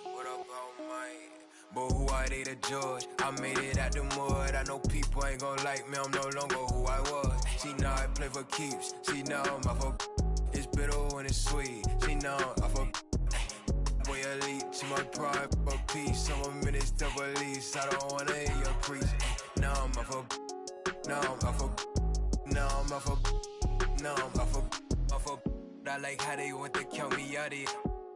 What about mine? But who are they to judge? I made it out the mud. I know people ain't gon' like me. I'm no longer who I was. She know I play for keeps. She know I'm off of. It's bitter when it's sweet. She know I'm off of. Boy elite. She my pride for peace. Some minutes to release. I don't wanna hear your preach. Now I'm off of. Now I'm off of. Now I'm off of. Now I'm off of. Off of. I like how they want to count me out it.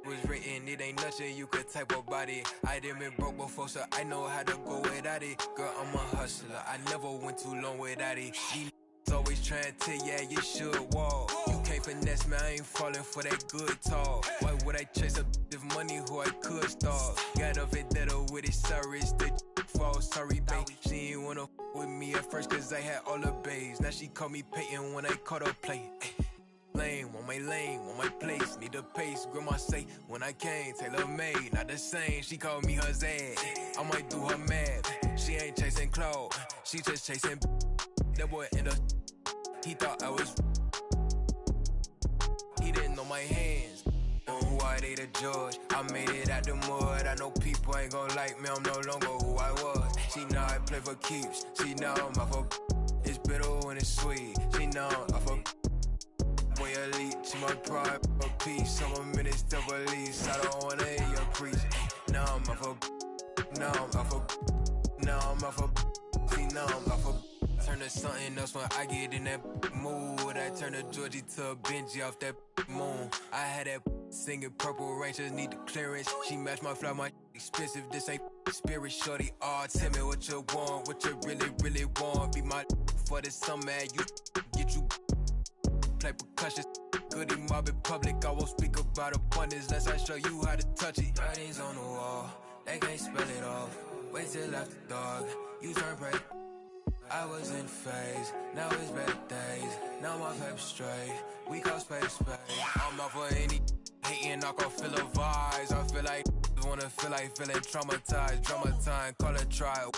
Was written, it ain't nothing you could type about it. I done been broke before, so I know how to go without it. Girl, I'm a hustler, I never went too long without it. These always trying to tell ya you should walk. You can't finesse me, I ain't falling for that good talk. Why would I chase up this money who I could start? Got a vendetta with it, sorry, it's the fall. Sorry, babe, she ain't wanna with me at first cause I had all the babes. Now she call me Peyton when I caught her play. Lane, want my place, need a pace. Grandma say, when I came, tailor made, not the same. She called me her Zed, I might do her mad. She ain't chasing clothes, she just chasing. That boy in the, he thought I was. He didn't know my hands. Who are they to judge? I made it out the mud. I know people ain't gon' like me. I'm no longer who I was. She know I play for keeps. She know I'm off of. It's bitter when it's sweet. She know I'm off of. Boy elite, she my pride for peace. Some minutes to release. I don't wanna hear your preach. Now I'm off of. Now I'm off of. Now I'm off of. See, now I'm off of. Turn to something else when I get in that mood. I turn to Georgie to a Benji off that moon. I had that singing Purple Rangers need the clearance. She match my fly, my expensive. This ain't spirit, shorty. Oh, tell me what you want, what you really want. Be my for the summer, you get you. Play percussion, goody mob in public. I won't speak about abundance unless I show you how to touch it. Writings on the wall, they can't spell it off. Wait till after dark, you turn prey. I was in phase, now it's better days. Now my paper straight, we call space. I'm not for any hating, I can feel a vibes. I feel like wanna feel like feeling traumatized. Drama time, call it trial.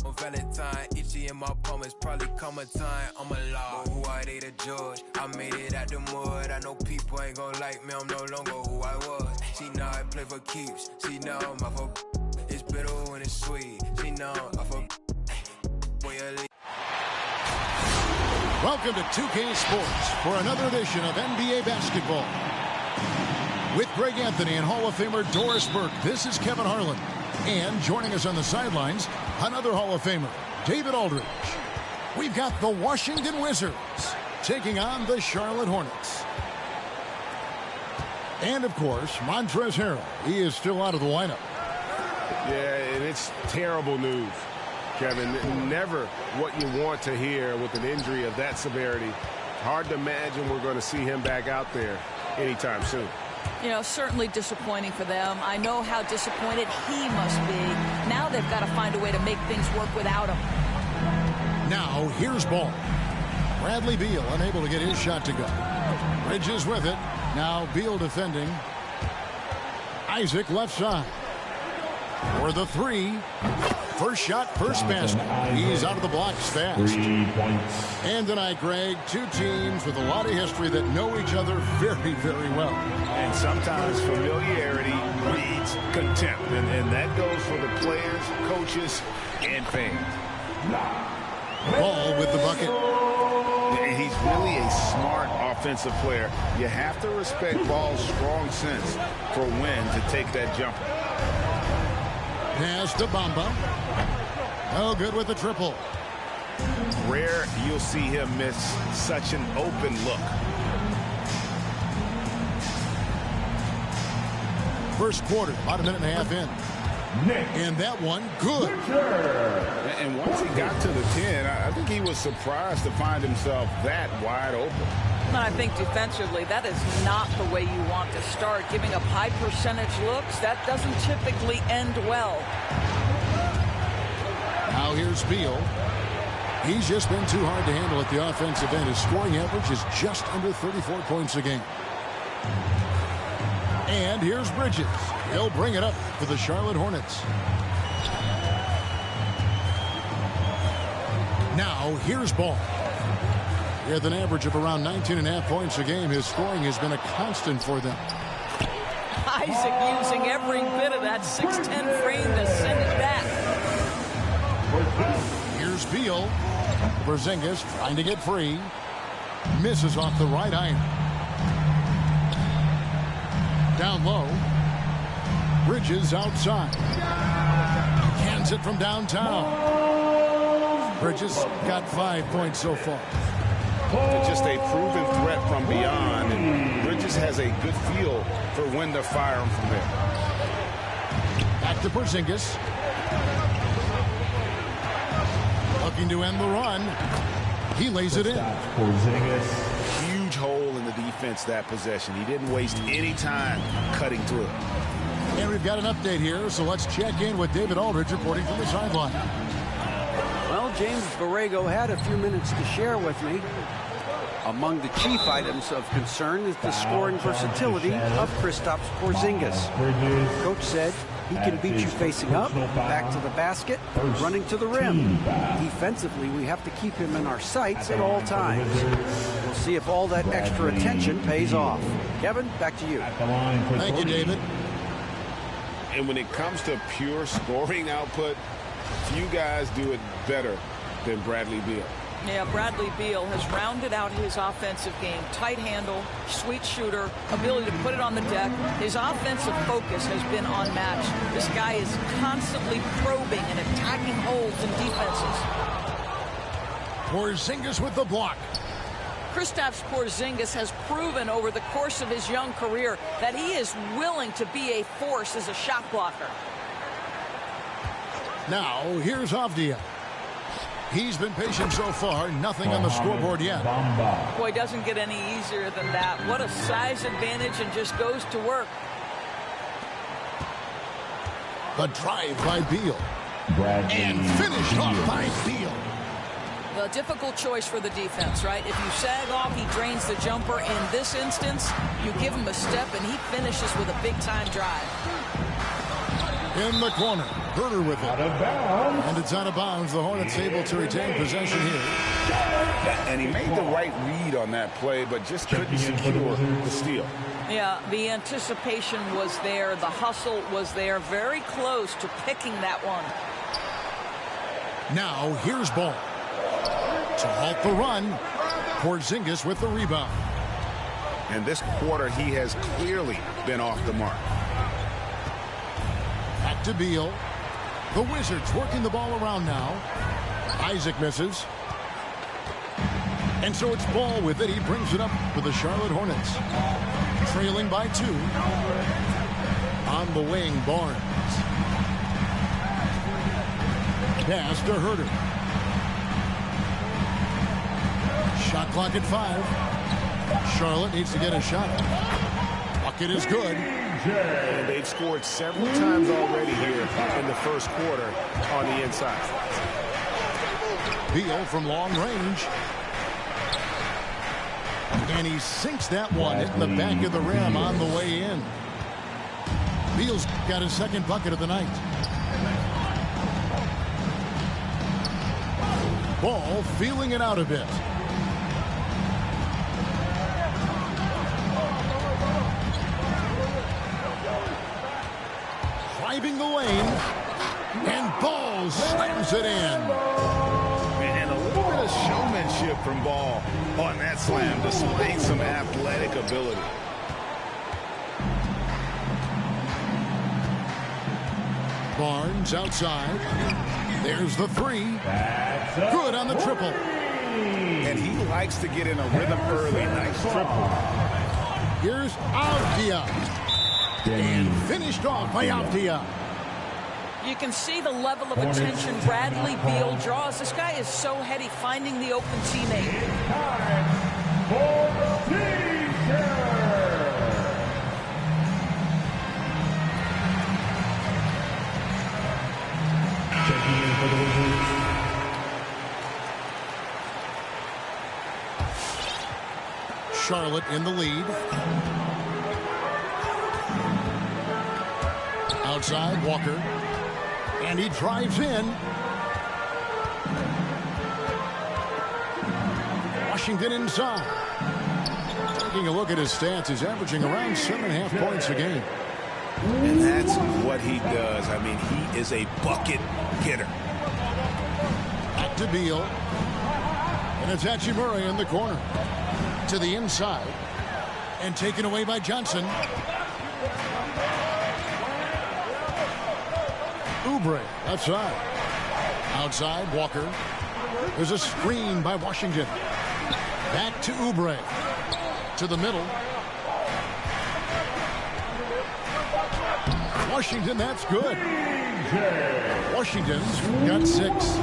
On Valentine, itchy in my palm, it's probably come a time I'm alive. But who are they to judge? I made it out the mud. I know people ain't gon' like me, I'm no longer who I was. She know I play for keeps. She know I'm off of. It's bitter when it's sweet. She know I'm off of. Boy, welcome to 2K Sports for another edition of NBA basketball. With Greg Anthony and Hall of Famer Doris Burke, this is Kevin Harlan. And joining us on the sidelines, another Hall of Famer, David Aldridge. We've got the Washington Wizards taking on the Charlotte Hornets. And, of course, Montrezl Harrell. He is still out of the lineup. Yeah, and it's terrible news, Kevin. Never what you want to hear with an injury of that severity. Hard to imagine we're going to see him back out there anytime soon. You know, certainly disappointing for them. I know how disappointed he must be. Now they've got to find a way to make things work without him. Now, here's ball. Bradley Beal unable to get his shot to go. Bridges with it. Now Beal defending. Isaac left side. For the three. First shot, first basket. He's out of the blocks fast. 3 points. And tonight, Greg, two teams with a lot of history that know each other very, very well. And sometimes familiarity breeds contempt. And that goes for the players, coaches, and fans. Ball with the bucket. He's really a smart offensive player. You have to respect Ball's strong sense for when to take that jumper. Pass to Bamba. No good with the triple. Rare you'll see him miss such an open look. First quarter, about a minute and a half in. And that one, good. And once he got to the 10, I think he was surprised to find himself that wide open. I think defensively, that is not the way you want to start. Giving up high percentage looks, that doesn't typically end well. Now here's Beal. He's just been too hard to handle at the offensive end. His scoring average is just under 34 points a game. And here's Bridges. He'll bring it up for the Charlotte Hornets. Now here's Ball. With an average of around 19.5 points a game, his scoring has been a constant for them. Isaac using every bit of that 6'10 frame to send it back. Here's Beal. Porzingis trying to get free. Misses off the right iron. Down low. Bridges outside. Cans it from downtown. Bridges got 5 points so far. Just a proven threat from beyond, and Bridges has a good feel for when to fire him from there. Back to Porzingis. Looking to end the run. He lays it in. Huge hole in the defense that possession. He didn't waste any time cutting through it. And we've got an update here, so let's check in with David Aldridge reporting from the sideline. Well, James Borrego had a few minutes to share with me. Among the chief items of concern is the scoring versatility of Kristaps Porzingis. Coach said he can beat you facing up, back to the basket, running to the rim. Defensively, we have to keep him in our sights at all times. We'll see if all that extra attention pays off. Kevin, back to you. Thank you, David. And when it comes to pure scoring output, few guys do it better than Bradley Beal. Yeah, Bradley Beal has rounded out his offensive game. Tight handle, sweet shooter, ability to put it on the deck. His offensive focus has been unmatched. This guy is constantly probing and attacking holes in defenses. Porzingis with the block. Kristaps Porzingis has proven over the course of his young career that he is willing to be a force as a shot blocker. Now, here's Avdia. He's been patient so far. Nothing on the scoreboard yet. Boy, doesn't get any easier than that. What a size advantage, and just goes to work. The drive by Beal. And finished off by Beal. The difficult choice for the defense, right? If you sag off, he drains the jumper. In this instance, you give him a step, and he finishes with a big-time drive. In the corner, Herter with it. And it's out of bounds. The Hornets able to retain possession here. And he made the right read on that play, but just couldn't secure the steal. Yeah, the anticipation was there. The hustle was there. Very close to picking that one. Now, here's Ball. To halt the run, Porzingis with the rebound. And this quarter, he has clearly been off the mark. Back to Beal. The Wizards working the ball around now. Isaac misses. And so it's Ball with it. He brings it up for the Charlotte Hornets. Trailing by 2. On the wing, Barnes. Pass to Herter. Shot clock at 5. Charlotte needs to get a shot. Bucket is good. And they've scored several times already here in the first quarter on the inside. Beal from long range. And he sinks that one, hitting the back of the rim on the way in. Beal's got his second bucket of the night. Ball feeling it out a bit. Driving the lane, and Ball slams it in. And a little bit of showmanship from Ball on that slam, displaying some athletic ability. Barnes outside. There's the 3. Good on the triple. And he likes to get in a rhythm early. Nice triple. Here's Avdia. And finished off by Avdia. You can see the level of attention Bradley Beal draws. This guy is so heady, finding the open teammate. Checking in for the Wizards, Charlotte in the lead. Outside, Walker. And he drives in. Washington inside. Taking a look at his stats, he's averaging around 7.5 points a game. And that's what he does. I mean, he is a bucket getter. Back to Beal. And it's Hachimura in the corner. To the inside. And taken away by Johnson. Oubre, left side. Outside, Walker. There's a screen by Washington. Back to Oubre. To the middle. Washington, that's good. Washington's got 6.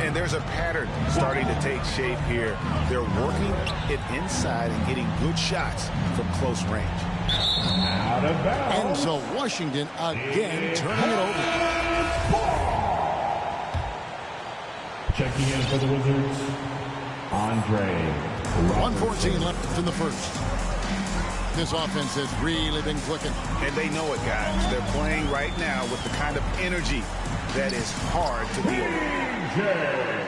And there's a pattern starting to take shape here. They're working it inside and getting good shots from close range. And so Washington again turning it over. Checking in for the Wizards, Andre. 1:14 left in the first. This offense has really been clicking. And they know it, guys. They're playing right now with the kind of energy that is hard to deal with.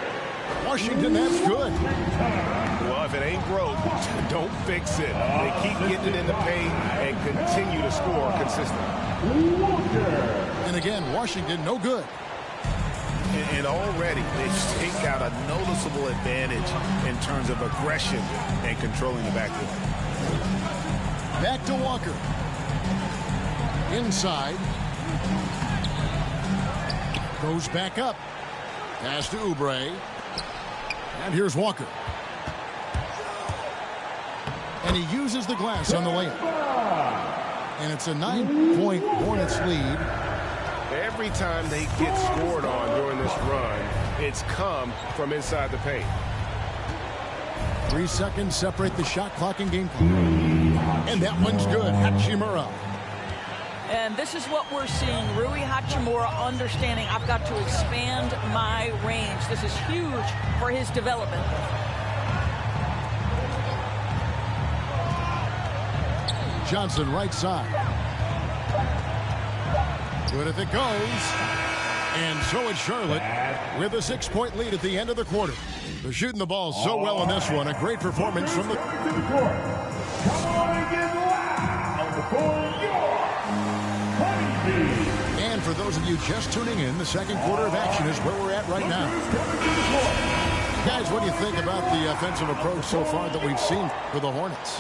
Washington, that's good. Well, if it ain't broke, don't fix it. They keep getting it in the paint and continue to score consistently. And again, Washington, no good. And already they've staked out a noticeable advantage in terms of aggression and controlling the backcourt. Back to Walker. Inside. Goes back up. Pass to Oubre. And here's Walker. And he uses the glass on the layup. And it's a 9-point Hornets lead. Every time they get scored on during this run, it's come from inside the paint. 3 seconds separate the shot clock and game clock. And that one's good. Hachimura. And this is what we're seeing. Rui Hachimura understanding I've got to expand my range. This is huge for his development. Johnson right side. Good if it goes. And so it's Charlotte with a 6-point lead at the end of the quarter. They're shooting the ball so well in this one. A great performance from the... Come on and get loud for your And for those of you just tuning in, the second quarter of action is where we're at right now. Guys, what do you think about the offensive approach so far that we've seen for the Hornets?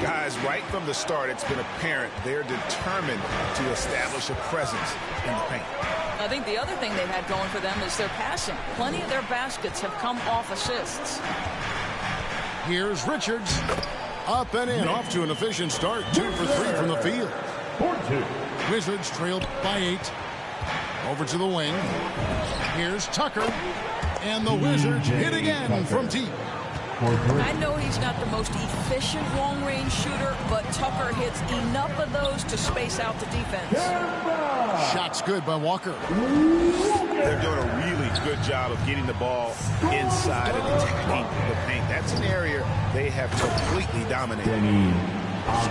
Guys, right from the start, it's been apparent they're determined to establish a presence in the paint. I think the other thing they've had going for them is their passing. Plenty of their baskets have come off assists. Here's Richards. Up and in, off to an efficient start. 2 for 3 from the field. Wizards trailed by 8. Over to the wing. Here's Tucker. And the Wizards hit again from deep. I know he's not the most efficient long-range shooter, but Tucker hits enough of those to space out the defense. Shots good by Walker. They're doing a really good job of getting the ball inside and attacking the paint. That's an area they have completely dominated.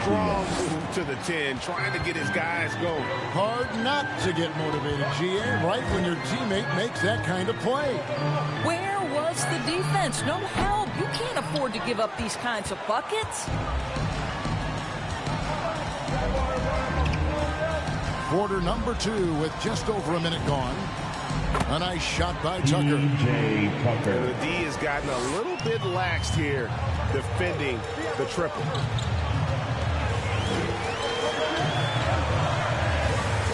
Strong move to the 10, trying to get his guys going. Hard not to get motivated, GA, right when your teammate makes that kind of play. Where was the defense? No help. You can't afford to give up these kinds of buckets. Quarter number 2 with just over a minute gone. A nice shot by Tucker. And the D has gotten a little bit laxed here defending the triple.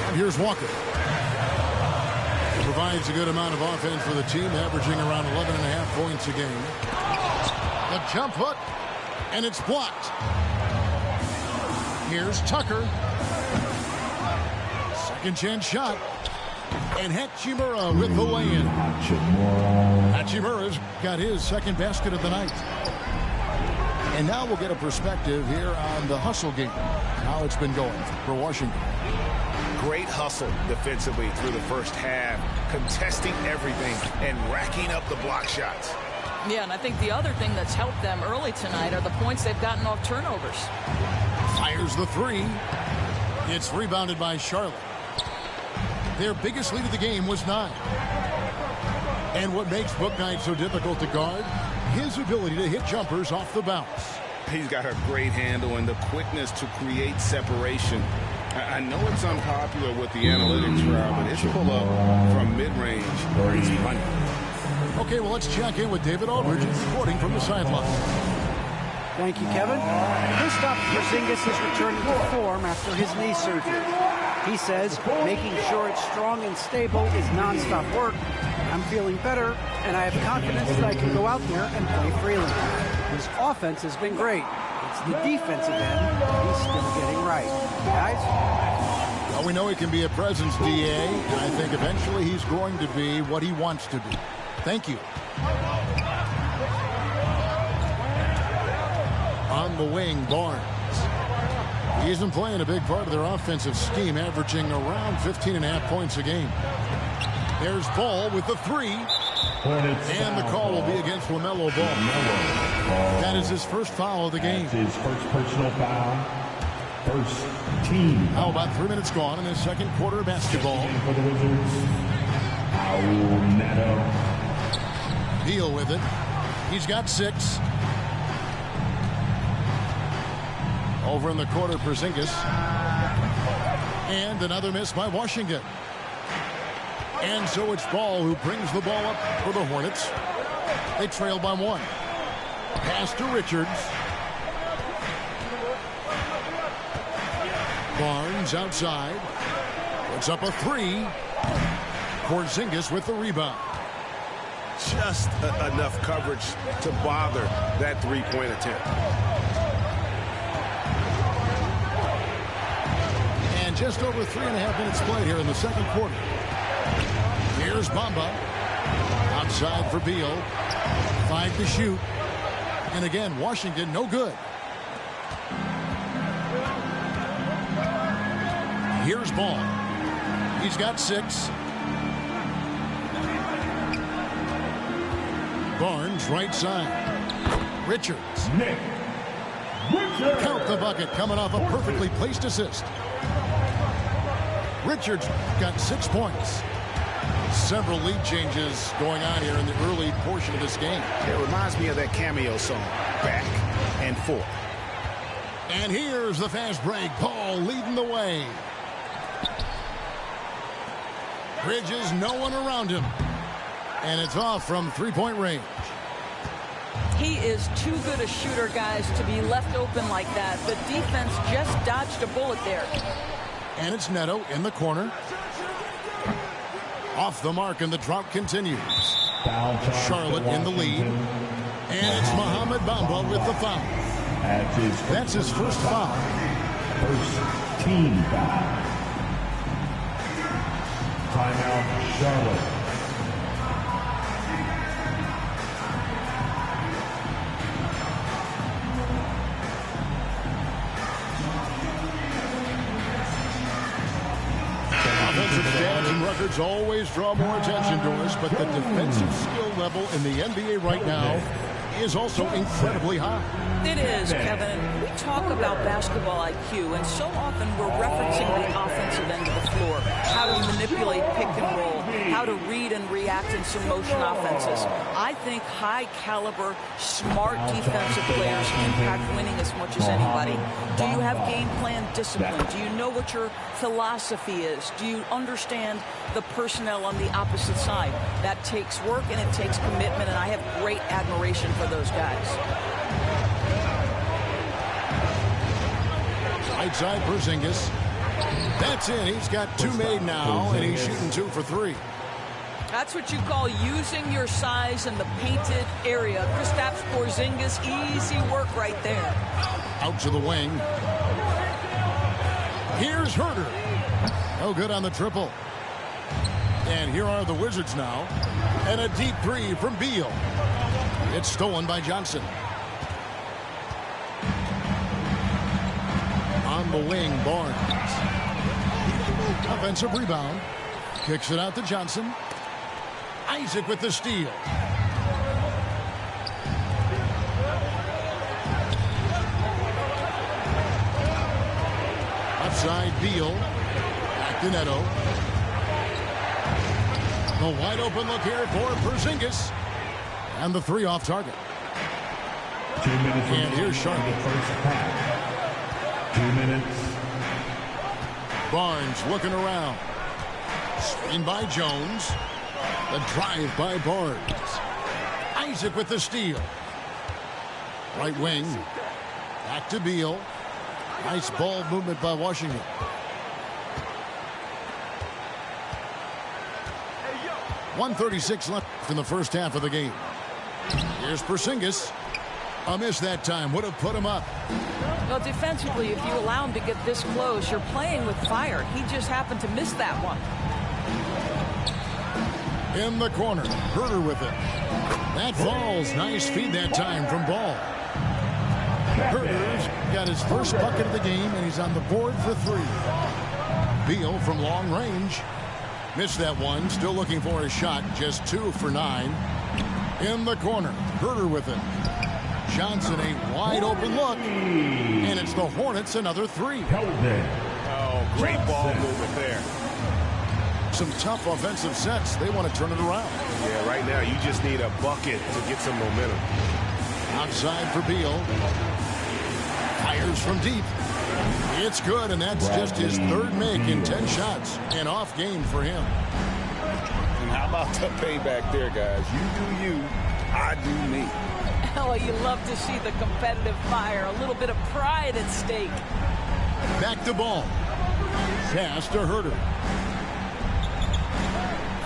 And here's Walker. Provides a good amount of offense for the team, averaging around 11.5 points a game. The jump hook, and it's blocked. Here's Tucker. Second chance shot. And Hachimura with the lay-in. Hachimura's got his second basket of the night. And now we'll get a perspective here on the hustle game, how it's been going for Washington. Great hustle defensively through the first half, contesting everything and racking up the block shots. Yeah, and I think the other thing that's helped them early tonight are the points they've gotten off turnovers. Fires the 3. It's rebounded by Charlotte. Their biggest lead of the game was 9. And what makes Bouknight so difficult to guard? His ability to hit jumpers off the bounce. He's got a great handle and the quickness to create separation I know it's unpopular with the analytics crowd, but his pull-up from mid-range is money. Okay, well, let's check in with David Aldridge reporting from the sideline. Thank you, Kevin. Kristaps Porzingis is returning to form after his knee surgery. He says making sure it's strong and stable is nonstop work. I'm feeling better, and I have confidence that I can go out there and play freely. His offense has been great. It's the defensive end he's still getting right. Guys? Well, we know he can be a presence, DA, and I think eventually he's going to be what he wants to be. Thank you. On the wing, Barnes. He isn't playing a big part of their offensive scheme, averaging around 15.5 points a game. There's Ball with the three. And the call will be against LaMelo Ball. That is his first foul of the game. His first personal foul. First team. How about 3 minutes gone in his second quarter of basketball. For the Wizards, Raul Neto. Deal with it. He's got 6. Over in the corner, Porzingis. And another miss by Washington. And so it's Ball who brings the ball up for the Hornets. They trail by 1. Pass to Richards. Barnes outside. Puts up a 3. Porzingis with the rebound. Just enough coverage to bother that three-point attempt. And just over 3.5 minutes played here in the second quarter. Here's Bamba. Outside for Beal. 5 to shoot. And again, Washington no good. Here's Ball. He's got 6. Barnes right side. Richards. Nick Richards. Count the bucket coming off a perfectly placed assist. Richards got 6 points. Several lead changes going on here in the early portion of this game. It reminds me of that cameo song, Back and Forth. And here's the fast break. Paul leading the way. Bridges, no one around him. And it's off from three-point range. He is too good a shooter, guys, to be left open like that. The defense just dodged a bullet there. And it's Neto in the corner. Off the mark, and the drought continues. Charlotte in the lead. And it's Mohamed Bamba with the foul. That's his first foul. First team foul. Timeout, Charlotte. Offensive stats and records always draw more attention to us, but the defensive skill level in the NBA right now is also incredibly high. It is, Kevin. We talk about basketball IQ, and so often we're referencing the offensive end of the floor, how to manipulate pick and roll, how to read and react in some motion offenses. I think high-caliber, smart defensive players impact winning as much as anybody. Do you have game plan discipline? Do you know what your philosophy is? Do you understand the personnel on the opposite side? That takes work and it takes commitment, and I have great admiration for those guys. Right side, Porzingis. That's in. He's got 2 made now, and he's shooting 2 for 3. That's what you call using your size in the painted area. Kristaps Porzingis, easy work right there. Out to the wing. Here's Herter. No good on the triple. And here are the Wizards now. And a deep 3 from Beal. It's stolen by Johnson. On the wing, Barnes. Offensive rebound. Kicks it out to Johnson. Isaac with the steal. Outside, Beal. Back to Neto. The wide open look here for Porzingis. And the 3 off target. 2 minutes. And here's Charlotte. The first half. 2 minutes. Barnes looking around. Screen by Jones. The drive by Barnes. Isaac with the steal. Right wing. Back to Beal. Nice ball movement by Washington. .136 left in the first half of the game. Here's Porzingis. A miss that time. Would have put him up. Well, defensively, if you allow him to get this close, you're playing with fire. He just happened to miss that one. In the corner. Herter with it. That falls. Nice feed that time from Ball. Herter's got his first bucket of the game, and he's on the board for 3. Beal from long range. Missed that one. Still looking for a shot. Just 2 for 9. In the corner. Herter with it. Johnson a wide open look. And it's the Hornets another 3. Oh, great ball movement there. Some tough offensive sets. They want to turn it around. Yeah, right now you just need a bucket to get some momentum. Outside for Beal. Fires from deep. It's good, and that's just his 3rd make in 10 shots. An off game for him. And how about the payback there, guys? You do you, I do me. Oh, you love to see the competitive fire. A little bit of pride at stake. Back to Ball. Pass to Herter.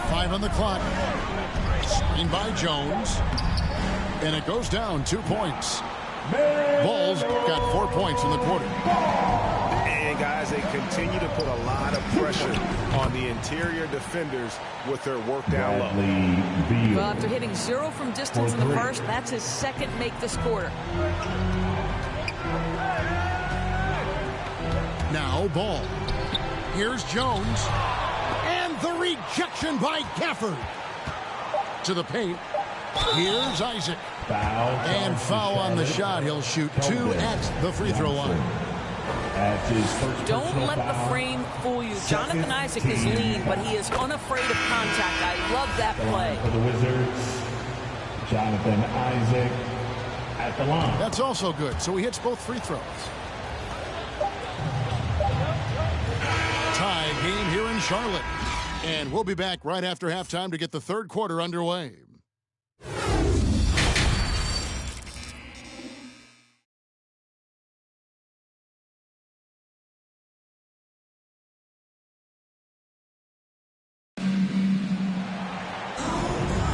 5 on the clock. Screen by Jones. And it goes down 2 points. Ball's got 4 points in the quarter. And guys, they continue to put a lot of pressure on the interior defenders with their work down low. Well, after hitting 0 from distance in the first, that's his 2nd make this quarter. Now Ball. Here's Jones. And the rejection by Gafford. To the paint. Here's Isaac. And foul on the shot. He'll shoot 2 at the free throw line. Don't let the frame fool you. Jonathan Isaac is lean, but he is unafraid of contact. I love that play. For the Wizards, Jonathan Isaac at the line. That's also good. So he hits both free throws. Tie game here in Charlotte. And we'll be back right after halftime to get the 3rd quarter underway.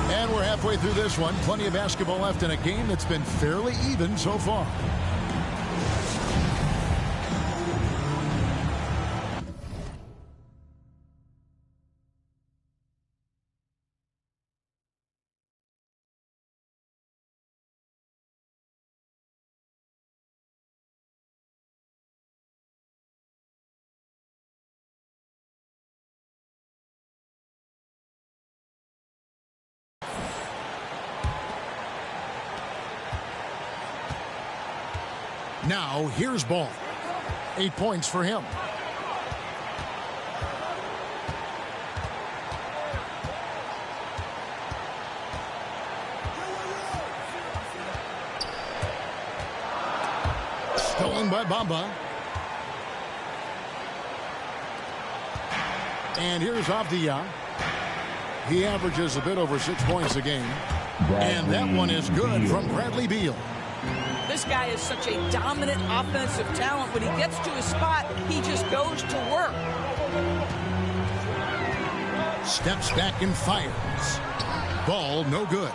And we're halfway through this one. Plenty of basketball left in a game that's been fairly even so far. Now, here's Ball. 8 points for him. Stolen by Bamba. And here's Avdia. He averages a bit over 6 points a game. And that one is good from Bradley Beal. This guy is such a dominant offensive talent. When he gets to his spot, he just goes to work. Steps back and fires. Ball no good.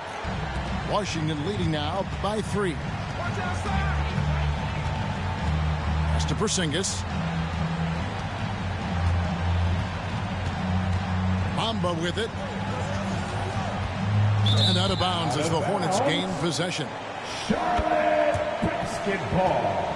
Washington leading now by 3. Pass to Porzingis. Bamba with it. And out of bounds as the Hornets gain possession. Charlotte basketball.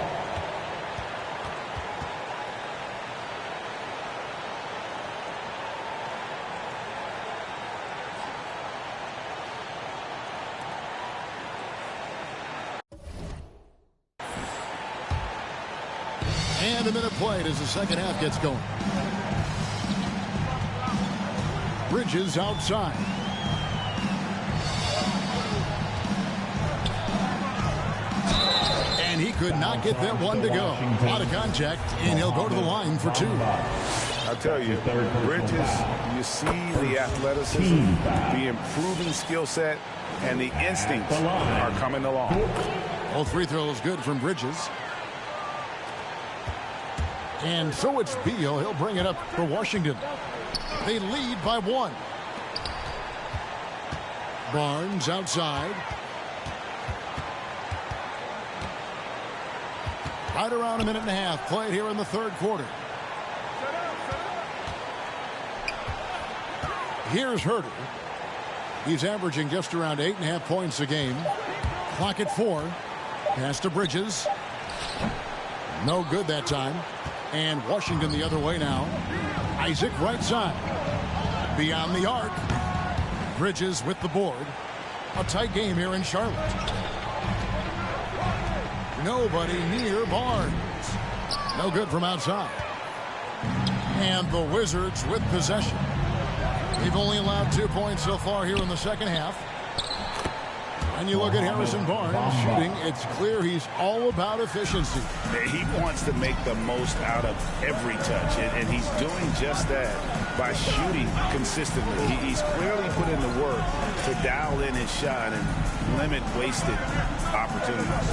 And a minute played as the second half gets going. Bridges outside. And he could not get that one to go. Out of contact, and he'll go to the line for 2. I'll tell you, Bridges, you see the athleticism, the improving skill set, and the instincts are coming along. Both free throws good from Bridges. And so it's Beal. He'll bring it up for Washington. They lead by 1. Barnes outside. Right around a minute and a half played here in the third quarter. Here's Herter. He's averaging just around 8.5 points a game. Clock at 4. Pass to Bridges. No good that time. And Washington the other way now. Isaac right side. Beyond the arc. Bridges with the board. A tight game here in Charlotte. Nobody near Barnes. No good from outside. And the Wizards with possession. They've only allowed 2 points so far here in the second half. And you look at Harrison Barnes shooting, it's clear he's all about efficiency. He wants to make the most out of every touch, and he's doing just that by shooting consistently. He's clearly put in the work to dial in his shot and limit wasted opportunities.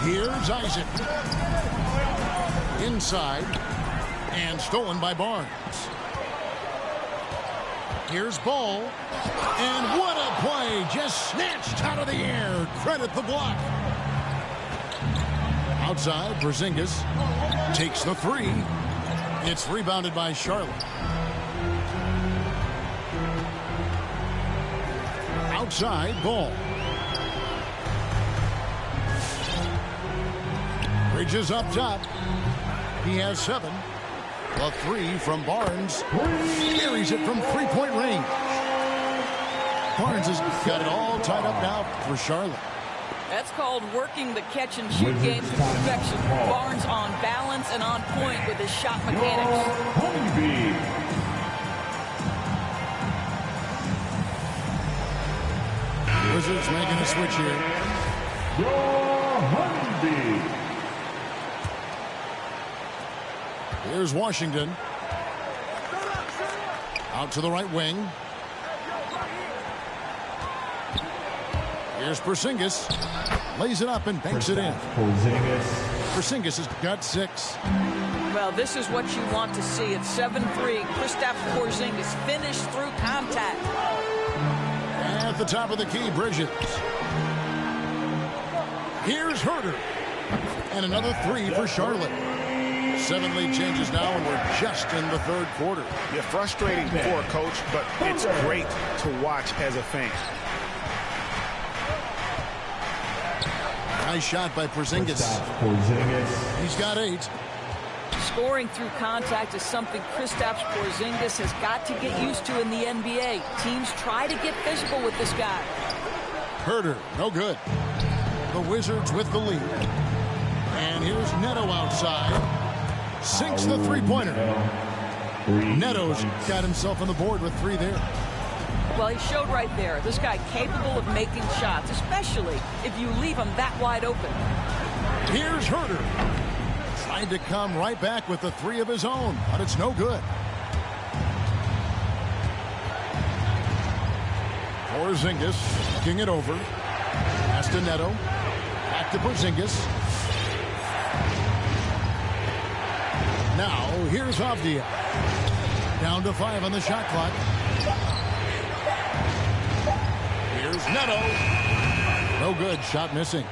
Here's Isaac. Inside, and stolen by Barnes. Here's Ball. And what a play. Just snatched out of the air. Credit the block. Outside, Porzingis takes the 3. It's rebounded by Charlotte. Outside, Ball. Bridges up top. He has 7. A 3 from Barnes. Carries it from 3-point range. Barnes has got it all tied up now for Charlotte. That's called working the catch-and-shoot game to perfection. Barnes on balance and on point with his shot mechanics. Wizards making a switch here. Here's Washington. Out to the right wing. Here's Porzingis. Lays it up and banks it in. Porzingis has got 6. Well, this is what you want to see. It's 7-3. Kristaps Porzingis finished through contact. At the top of the key, Bridges. Here's Herter. And another 3 for Charlotte. 7 lead changes now, and we're just in the third quarter. Yeah, frustrating for a coach, but it's great to watch as a fan. Nice shot by Porzingis. He's got 8. Scoring through contact is something Kristaps Porzingis has got to get used to in the NBA. Teams try to get physical with this guy. Herter, no good. The Wizards with the lead. And here's Neto outside. Sinks the 3-pointer. Neto's got himself on the board with 3 there. Well, he showed right there. This guy capable of making shots, especially if you leave him that wide open. Here's Herter. Trying to come right back with the 3 of his own, but it's no good. Porzingis kicking it over. Pass to Neto. Back to Porzingis. Now, here's Avdia. Down to 5 on the shot clock. Here's Neto. No good. Shot missing.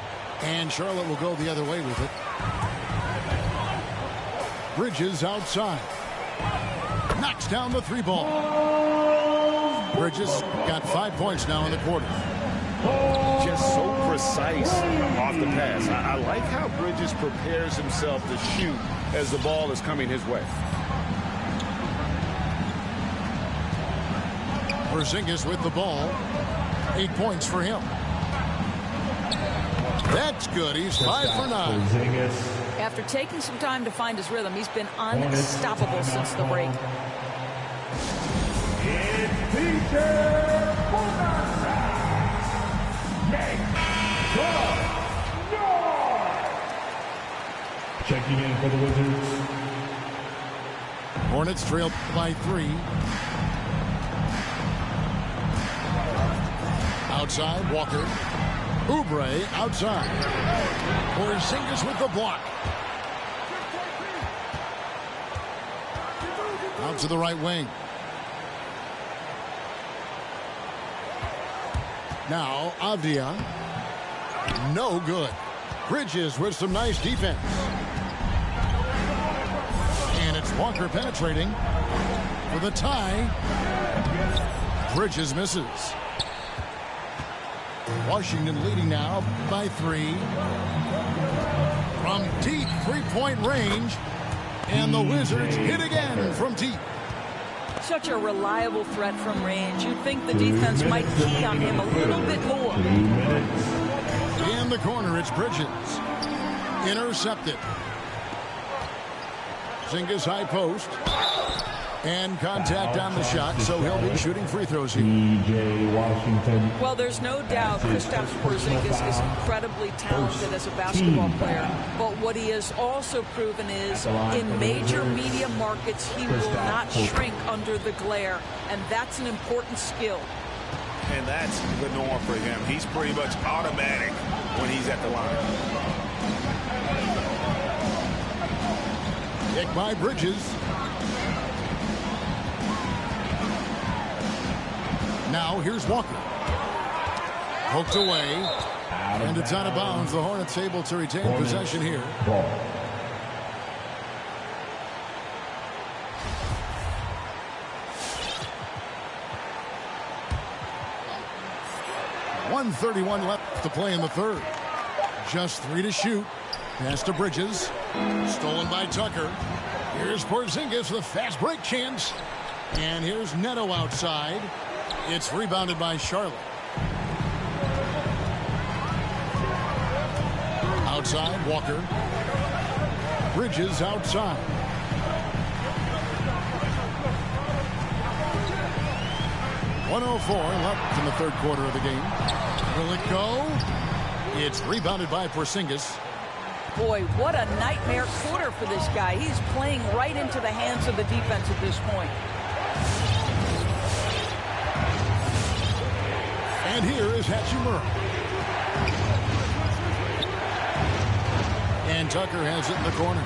And Charlotte will go the other way with it. Bridges outside. Knocks down the 3 ball. Bridges got 5 points now in the quarter. Just so precise off the pass. I like how Bridges prepares himself to shoot as the ball is coming his way. Porzingis with the ball. 8 points for him. That's good. He's 5 for 9. After taking some time to find his rhythm, he's been unstoppable since the break. Checking in for the Wizards. Hornets trail by 3. Outside, Walker. Oubre outside. Porzingis with the block. Out to the right wing. Now, Avdia. No good. Bridges with some nice defense. And it's Walker penetrating for the tie. Bridges misses. Washington leading now by 3. From deep three-point range. And the Wizards hit again from deep. Such a reliable threat from range. You'd think the defense might key on him a little bit more. In the corner, it's Bridges. Intercepted. Porzingis high post. And contact on the shot, so he'll be shooting free throws here. P.J. Washington. Well, there's no doubt Kristaps Porzingis is incredibly talented as a basketball player. But what he has also proven is in major media markets, he will not shrink under the glare. And that's an important skill. And that's the norm for him. He's pretty much automatic when he's at the line. Kick by Bridges. Now here's Walker. Poked away. And it's out of bounds. The Hornets able to retain possession here. Ball. .131 left to play in the third. Just 3 to shoot. Pass to Bridges. Stolen by Tucker. Here's Porzingis with a fast break chance. And here's Neto outside. It's rebounded by Charlotte. Outside, Walker. Bridges outside. .104 left in the third quarter of the game. Will it go? It's rebounded by Porzingis. Boy, what a nightmare quarter for this guy. He's playing right into the hands of the defense at this point. And here is Hachimura. And Tucker has it in the corner.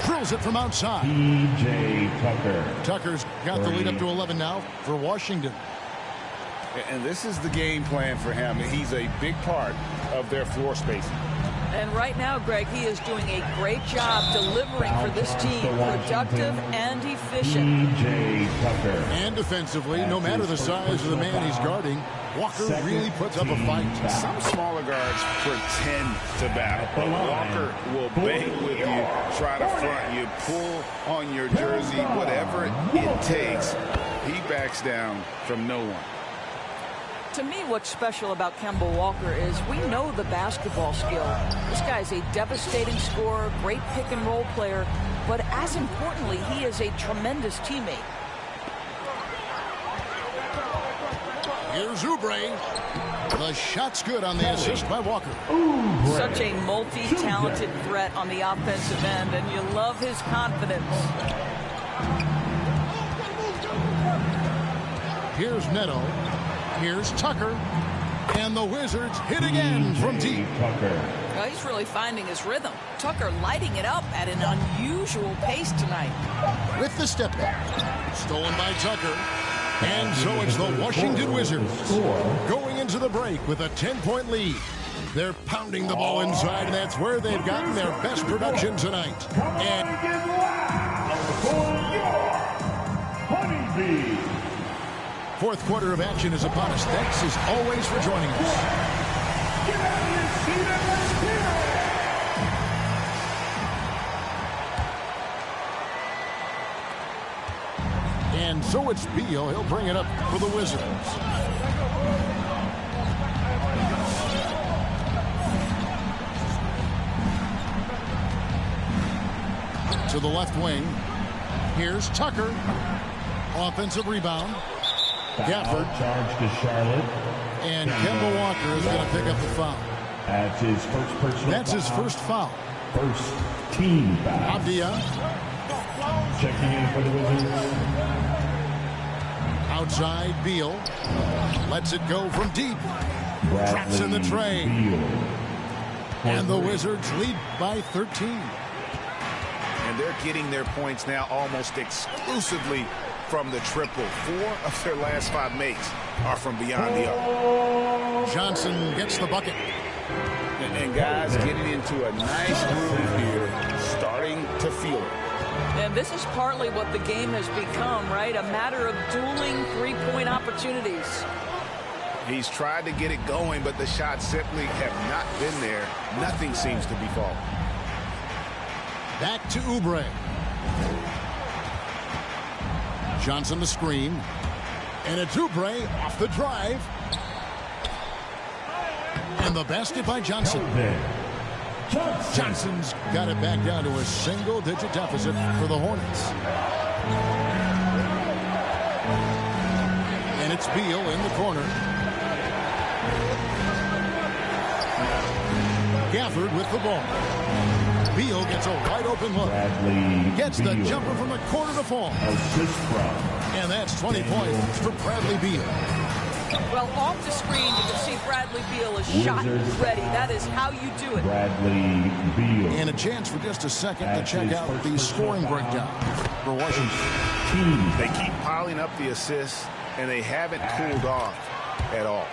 Drills it from outside. P.J. Tucker. Tucker's got the lead up to 11 now for Washington. And this is the game plan for him. He's a big part of their floor spacing. And right now, Greg, he is doing a great job delivering for this team. Productive and efficient. P.J. Tucker. And defensively, no matter the size of the man he's guarding, Walker really puts up a fight. Some smaller guards pretend to battle, but Walker will bang with you, try to front you, pull on your jersey, whatever it takes. He backs down from no one. To me, what's special about Kemba Walker is we know the basketball skill. This guy's a devastating scorer, great pick-and-roll player, but as importantly, he is a tremendous teammate. Here's Oubre. The shot's good on the assist by Walker. Such a multi-talented threat on the offensive end, and you love his confidence. Here's Neto. Here's Tucker. And the Wizards hit again from deep. Tucker. Well, he's really finding his rhythm. Tucker lighting it up at an unusual pace tonight. With the step back. Stolen by Tucker. And so it's the Washington Wizards going into the break with a 10-point lead. They're pounding the ball inside, and that's where they've gotten their best production tonight. And Honeybee. fourth quarter of action is upon us. Thanks as always for joining us. Get out of your seat and let's hear it. And so it's Beal. He'll bring it up for the Wizards. To the left wing. Here's Tucker. Offensive rebound. Gafford. Charge to Charlotte. And Kemba Walker is going to pick up the foul. That's his first personal That's his foul. first foul. First team foul. Avdia Checking in for the Wizards. outside. Beal lets it go from deep. Traps in the tray. Beal. And the Wizards lead by 13. And they're getting their points now almost exclusively from the triple. 4 of their last 5 makes are from beyond the arc. Johnson gets the bucket. And guys getting into a nice groove here, starting to feel it. And this is partly what the game has become, right? A matter of dueling three-point opportunities. He's tried to get it going, but the shots simply have not been there. Nothing seems to be falling. Back to Oubre. Johnson the screen. And it's Oubre off the drive. And the basket by Johnson. Johnson's got it back down to a single-digit deficit for the Hornets. And it's Beal in the corner. Gafford with the ball. Beal gets a wide-open look. Gets the jumper from the corner to fall. And that's 20 points for Bradley Beal. Well, off the screen, you can see Bradley Beal is shot ready. That is how you do it. Bradley Beal. And a chance for just a second to check out the scoring breakdown for Washington. They keep piling up the assists, and they haven't cooled off at all.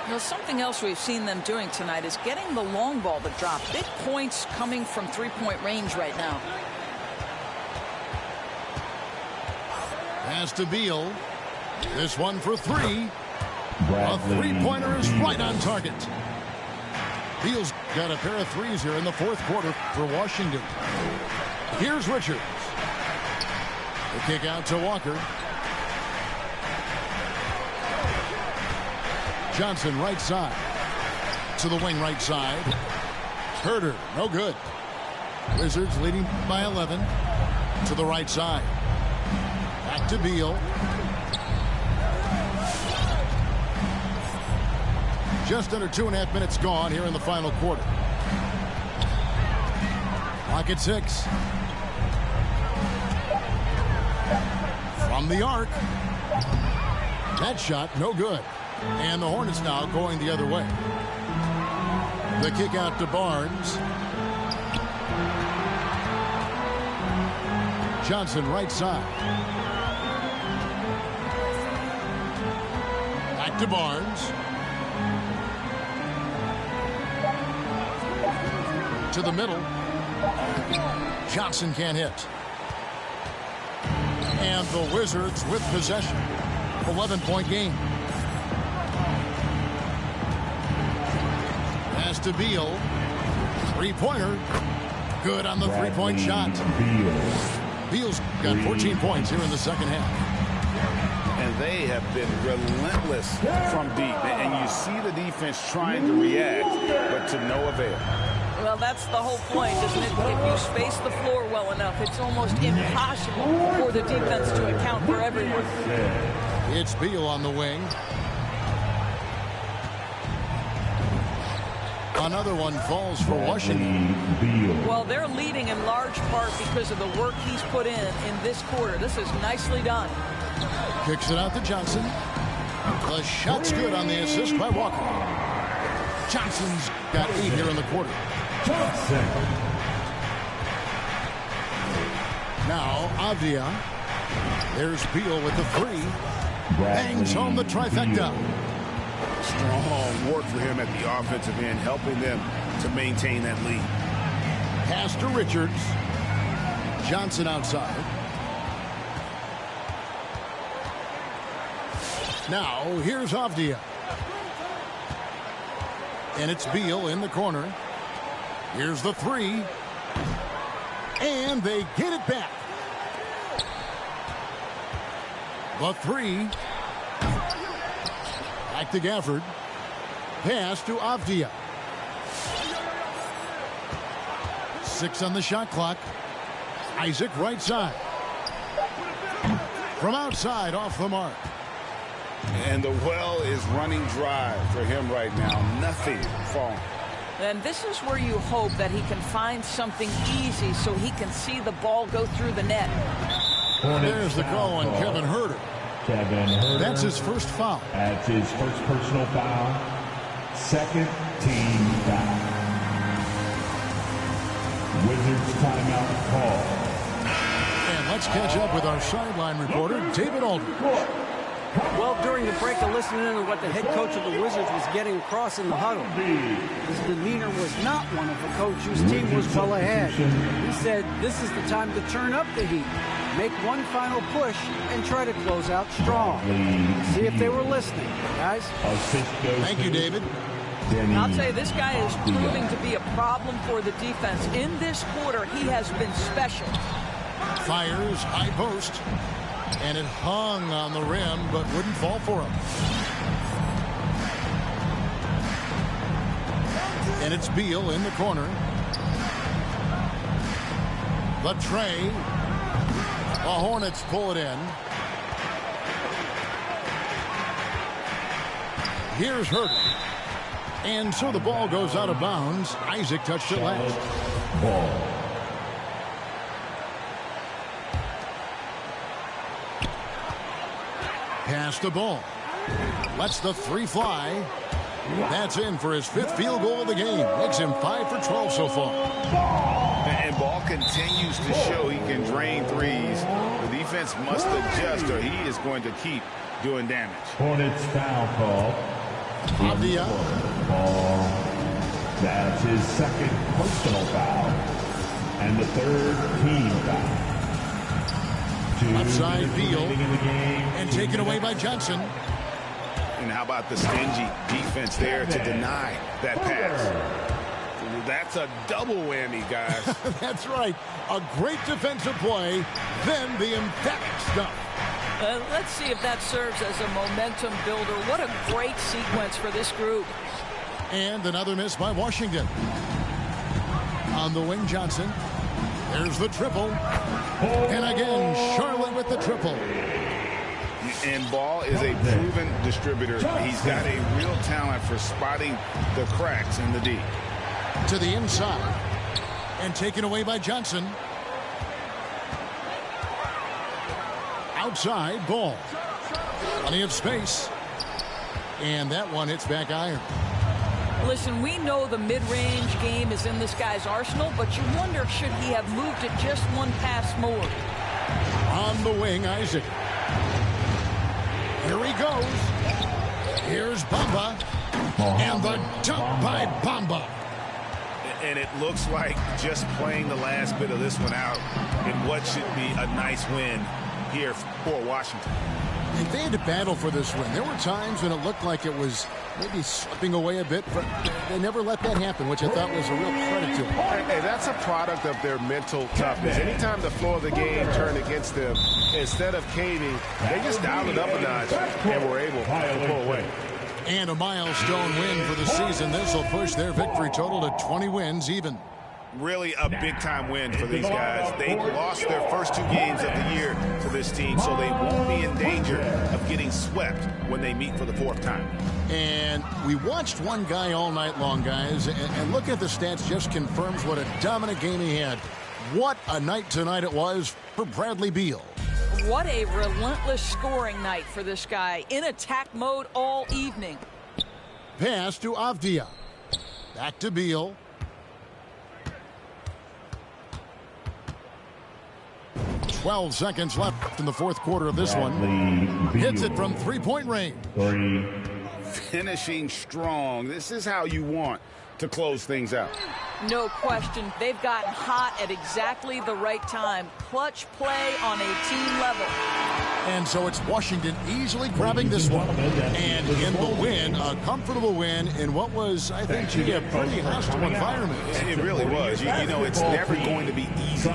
You know, something else we've seen them doing tonight is getting the long ball to drop. Big points coming from three-point range right now. Pass to Beal. This one for 3. A Bradley three-pointer is Beal. right on target. Beal's got a pair of threes here in the fourth quarter for Washington. Here's Richards. The kick out to Walker. Johnson right side. To the wing right side. Herter, no good. Wizards leading by 11. To the right side. Back to Beal. Just under 2.5 minutes gone here in the final quarter. Clock at 6. From the arc. That shot, no good. And the Hornets now going the other way. The kick out to Barnes. Johnson right side. Back to Barnes. To the middle. Johnson can't hit. And the Wizards with possession. 11-point game. Pass to Beal. Three-pointer. Good on the three-point shot. Beal's got 14 points here in the second half. And they have been relentless from deep. And you see the defense trying to react, but to no avail. Well, that's the whole point, isn't it? If you space the floor well enough, it's almost impossible for the defense to account for everyone. It's Beal on the wing. Another one falls for Washington. Well, they're leading in large part because of the work he's put in this quarter. This is nicely done. Kicks it out to Johnson. The shot's good on the assist by Walker. Johnson's got 8 here in the quarter. Now Avdia. There's Beal with the 3. Bangs home the trifecta. Strong work for him at the offensive end, helping them to maintain that lead. Pass to Richards. Johnson outside. Now here's Avdia. And it's Beal in the corner. Here's the 3. And they get it back. The 3. Back to Gafford. Pass to Avdia. 6 on the shot clock. Isaac right side. From outside off the mark. And the well is running dry for him right now. Nothing falling. And this is where you hope that he can find something easy so he can see the ball go through the net. There's the call on Kevin Huerter. Kevin Huerter. That's his first foul. That's his first personal foul. Second team foul. Wizards timeout call. And let's catch up with our sideline reporter, David Aldridge. Well, during the break, I listened in on what the head coach of the Wizards was getting across in the huddle. His demeanor was not one of a coach whose team was well ahead. He said, this is the time to turn up the heat, make one final push, and try to close out strong. See if they were listening, guys. Thank you, David. I'll tell you, this guy is proving to be a problem for the defense. In this quarter, he has been special. Fires high post. And it hung on the rim, but wouldn't fall for him. And it's Beal in the corner. The tray. The Hornets pull it in. Here's Huerter. And so the ball goes out of bounds. Isaac touched it last. Ball. Pass the ball. Lets the three fly. That's in for his 5th field goal of the game. Makes him 5 for 12 so far. And Ball continues to show he can drain threes. The defense must adjust or he is going to keep doing damage. Hornets foul call. Avdia. Ball. That's his second personal foul. And the 3rd team foul. Outside Beal. And taken away by Johnson. And how about the stingy defense there to deny that pass? That's a double whammy, guys. That's right. A great defensive play, then the emphatic stuff. Let's see if that serves as a momentum builder. What a great sequence for this group. And another miss by Washington. On the wing, Johnson. There's the triple. And again, Charlotte with the triple. And Ball is a proven distributor. He's got a real talent for spotting the cracks in the D. To the inside. And taken away by Johnson. Outside, Ball. Plenty of space. And that one hits back iron. Listen, we know the mid-range game is in this guy's arsenal, but you wonder, should he have moved it just one pass more? On the wing, Isaac. Here he goes. Here's Bamba. And the dunk by Bamba. And it looks like just playing the last bit of this one out in what should be a nice win here for Washington. If they had to battle for this win, there were times when it looked like it was maybe slipping away a bit, but they never let that happen, which I thought was a real credit to them. Hey, that's a product of their mental toughness. Anytime the floor of the game turned against them, instead of caving, they just dialed it up a notch and were able to pull away. And a milestone win for the season. This will push their victory total to 20 wins even. Really a big-time win for these guys. They lost their first 2 games of the year to this team, so they won't be in danger of getting swept when they meet for the 4th time. And we watched one guy all night long, guys, and look at the stats just confirms what a dominant game he had. What a night tonight it was for Bradley Beal. What a relentless scoring night for this guy. In attack mode all evening. Pass to Avdia. Back to Beal. "12 seconds left in the 4th quarter of this one. Hits it from 3-point range. Finishing strong. This is how you want to close things out. No question. They've gotten hot at exactly the right time. Clutch play on a team level. And so it's Washington easily grabbing this one. And in the win, a comfortable win in what was, I think, a pretty hostile environment. It really was. You know, it's never going to be easy